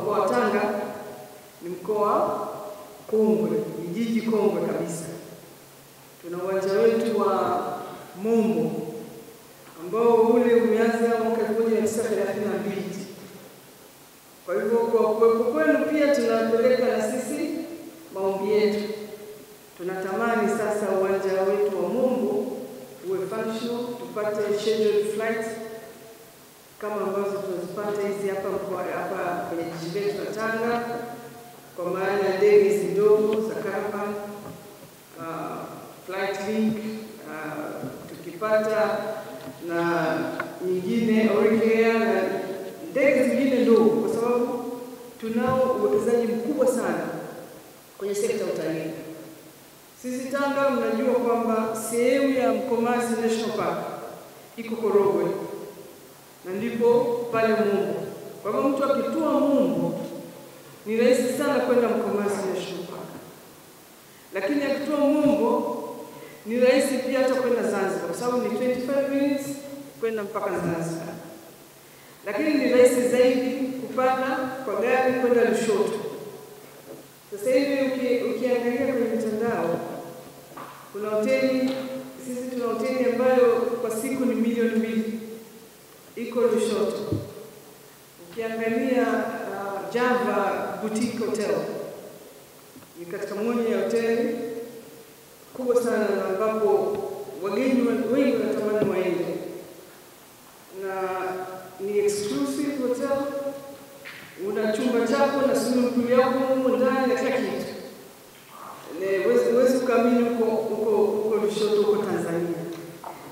Mkoa wa Tanga ni mkoa kongwe, ni jiji kongwe kabisa. Tuna uwanja wetu wa Mombo ambao ule umeanza mwaka 1932. Kwa hivyo kwa kuwepo kwenu pia tunapeleka na sisi maombi yetu. Tunatamani sasa uwanja wetu wa Mombo uwe functional, tupate scheduled flights kama ambazo tunazipata hizi hapa kwenye jiji letu la Tanga, kwa maana ya ndege hizi ndogo za Caravan, Flight Link, tukipata na nyingine Origea na ndege zingine ndogo, kwa sababu tunao uwekezaji mkubwa sana kwenye sekta ya utalii. Sisi Tanga mnajua kwamba sehemu ya Mkomazi National Park iko Korogwe na ndipo pale Mombo. Kwa hivyo mtu akitua Mombo ni rahisi sana kwenda Mkomazi National Park. Lakini akitua Mombo ni rahisi pia hata kwenda Zanzibar, kwa sababu ni 25 minutes kwenda mpaka Zanzibar. Lakini ni rahisi zaidi kupanda kwa gari kwenda Lushoto. Sasa hivi ukiangalia kwenye mitandao, kuna hoteli, sisi tuna hoteli ambayo kwa siku ni milioni 2 iko Lushoto. Ukiangalia Java Boutique Hotel ni katika moja ya hoteli kubwa sana ambapo wageni wengi wanatamani waende, na ni exclusive hotel. Una chumba chako na swimming pool yako huko ndani na kila kitu. Huwezi kuamini huko Lushoto huko Tanzania.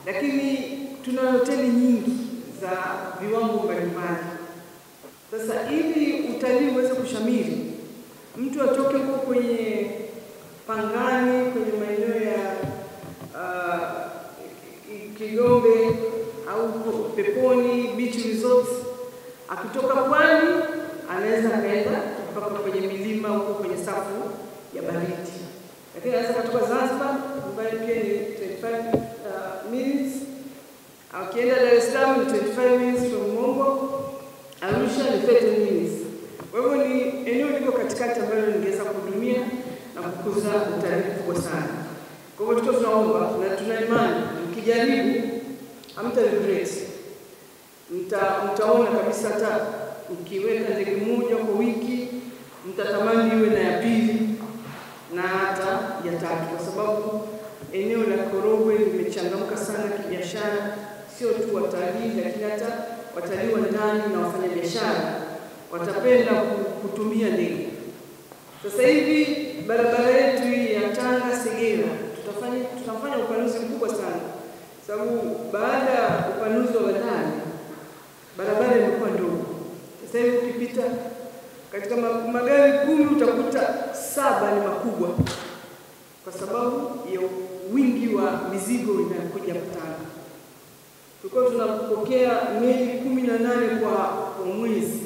Lakini tuna hoteli nyingi za viwango mbalimbali. Sasa ili utalii uweze kushamiri, mtu atoke huko kwenye Pangani, kwenye maeneo ya Kigombe au Peponi Beach Resorts, akitoka pwani anaweza kaenda mpaka kwenye milima huko kwenye safu ya baridi. Lakini anaweza kutoka Zanzibar ambayo pia ni 25 minutes. Akienda Dar es Salaam ni 25 minutes from Mombo. Arusha ni 30 minutes. Kwa hivyo ni eneo liko katikati ambalo lingeweza kuhudumia na kukuza utalii mkubwa sana. Kwa hivyo tunaomba na tuna imani mkijaribu hamta regret. Mtaona kabisa hata ukiweka ndege moja kwa wiki mtatamani iwe na ya pili na hata ya tatu, kwa sababu eneo la Korogwe limechangamka sana kibiashara. Sio tu watalii, lakini hata watalii wa ndani na wafanyabiashara watapenda kutumia ndege. Sasa hivi barabara yetu hii ya Tanga Segera tutafanya upanuzi mkubwa sana, sababu baada ya upanuzi wa bandari barabara imekuwa ndogo. Sasa hivi ukipita katika magari 10 utakuta 7 ni makubwa, kwa sababu ya wingi wa mizigo inayokuja Tanga. Tulikuwa tunapokea meli 18 kwa mwezi.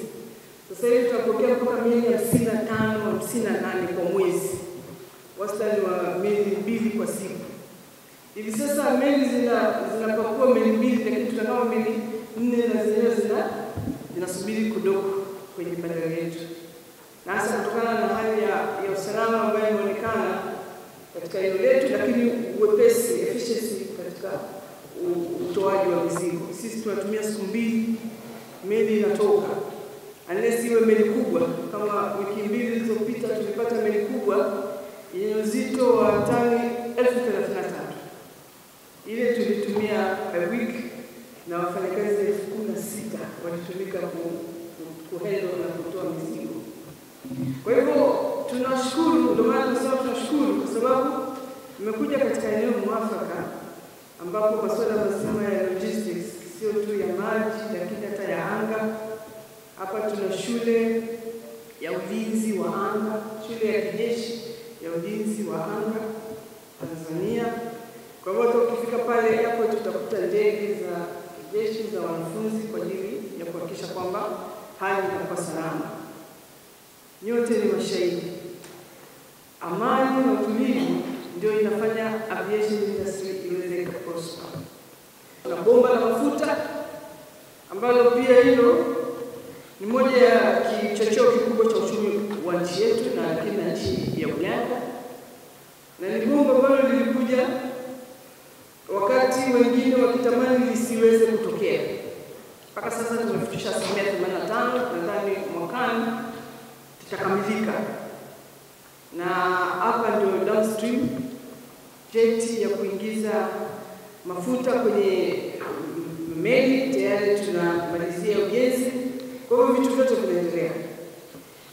Sasa hivi tunapokea mpaka meli 55, 58 kwa mwezi. Wastani wa meli 2 kwa siku. Hivi sasa meli zinapakua meli 2, lakini tunakao meli 4 na zenyewe zinasubiri kudoka kwenye bandari yetu. Na hasa kutokana na hali ya usalama ambayo inaonekana katika eneo letu, lakini uwepesi, efficiency katika utoaji wa mizigo. Sisi tunatumia siku 2 meli inatoka. Unless iwe meli kubwa, kama wiki 2 zilizopita tulipata meli kubwa yenye uzito wa tani 1033. Ile tulitumia a week na wafanyakazi 16,000 walitumika kuhandle na kutoa mizigo. Kwa hivyo tunashukuru, ndio maana tunasema tunashukuru, kwa sababu tumekuja katika eneo mwafaka ambapo masuala mazima ya logistics sio tu ya maji, lakini hata ya anga. Hapa tuna shule ya ulinzi wa anga, shule ya kijeshi ya ulinzi wa anga Tanzania. Kwa hivyo ukifika pale hapo tutakuta ndege za kijeshi za wanafunzi kwa ajili ya kuhakikisha kwamba hali inakuwa salama. Nyote ni mashahidi. Amani na utulivu ndio inafanya aviation industry iweze kuprosper. Na bomba la mafuta ambalo pia hilo ni moja ya kichocheo kikubwa ambalo lilikuja wakati wengine wakitamani lisiweze kutokea. Mpaka sasa tumefikisha 85%, nadhani mwakani tutakamilika. Na hapa ndio downstream jeti ya kuingiza mafuta kwenye meli, tayari tunamalizia ujenzi. Kwa hivyo vitu vyote vinaendelea.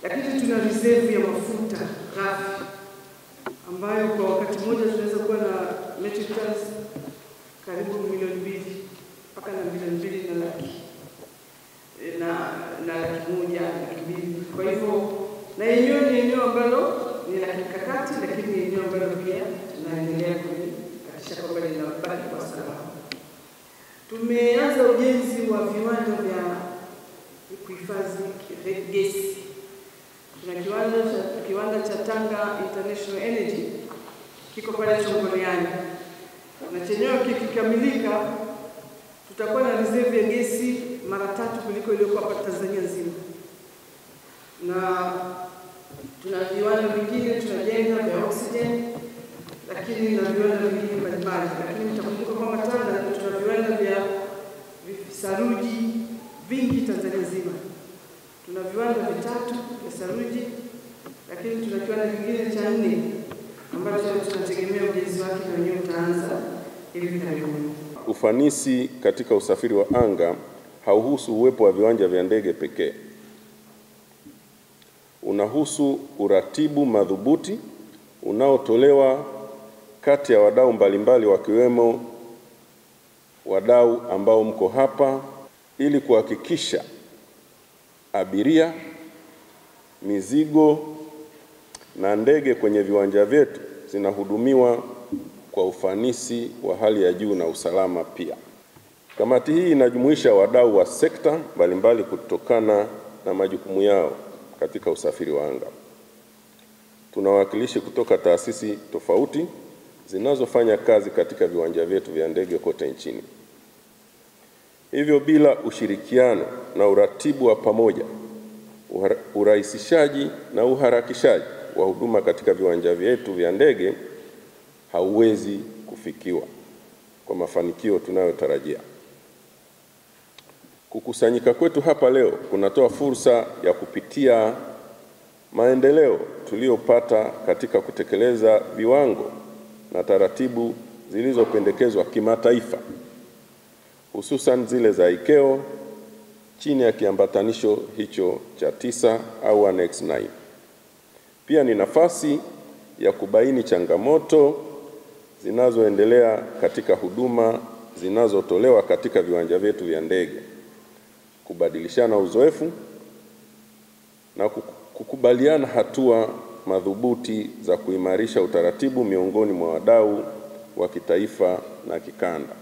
Lakini tuna reserve ya mafuta ghafi ambayo kwa wakati mmoja tunaweza kuwa na metric tons karibu 2 milioni mpaka na 2 milioni na laki na 1.2. Kwa hivyo na yenyewe ni eneo ambalo ni la kimkakati, lakini ni eneo ambalo pia tunaendelea kuhakikisha kwamba linabaki kwa salama. Tumeanza ujenzi wa viwanda vya kuhifadhi gesi. Tuna kiwanda cha Tanga International Energy kiko pale Chongoleani, na chenyewe kikikamilika tutakuwa na reserve ya gesi mara 3 kuliko iliyokuwa hapa Tanzania nzima. Na tuna viwanda vingine tunajenga vya oxygen, lakini na viwanda vingine mbalimbali. Lakini mtakumbuka kwamba Tanga tuna viwanda vya saruji vingi Tanzania nzima. Tuna viwanda 3 vya saruji, lakini tuna kiwanda kingine cha 4 ambacho tunategemea ujenzi wake na wenyewe utaanza hivi karibuni. Ufanisi katika usafiri wa anga hauhusu uwepo wa viwanja vya ndege pekee. Unahusu uratibu madhubuti unaotolewa kati ya wadau mbalimbali, wakiwemo wadau ambao mko hapa, ili kuhakikisha abiria, mizigo na ndege kwenye viwanja vyetu zinahudumiwa kwa ufanisi wa hali ya juu na usalama pia. Kamati hii inajumuisha wadau wa sekta mbalimbali kutokana na majukumu yao katika usafiri wa anga. Tuna wawakilishi kutoka taasisi tofauti zinazofanya kazi katika viwanja vyetu vya ndege kote nchini. Hivyo bila ushirikiano na uratibu wa pamoja, urahisishaji na uharakishaji wa huduma katika viwanja vyetu vya ndege hauwezi kufikiwa kwa mafanikio tunayotarajia. Kukusanyika kwetu hapa leo kunatoa fursa ya kupitia maendeleo tuliyopata katika kutekeleza viwango na taratibu zilizopendekezwa kimataifa, hususan zile za ICAO chini ya kiambatanisho hicho cha 9 au Annex 9. Pia ni nafasi ya kubaini changamoto zinazoendelea katika huduma zinazotolewa katika viwanja vyetu vya ndege, kubadilishana uzoefu na kukubaliana hatua madhubuti za kuimarisha utaratibu miongoni mwa wadau wa kitaifa na kikanda.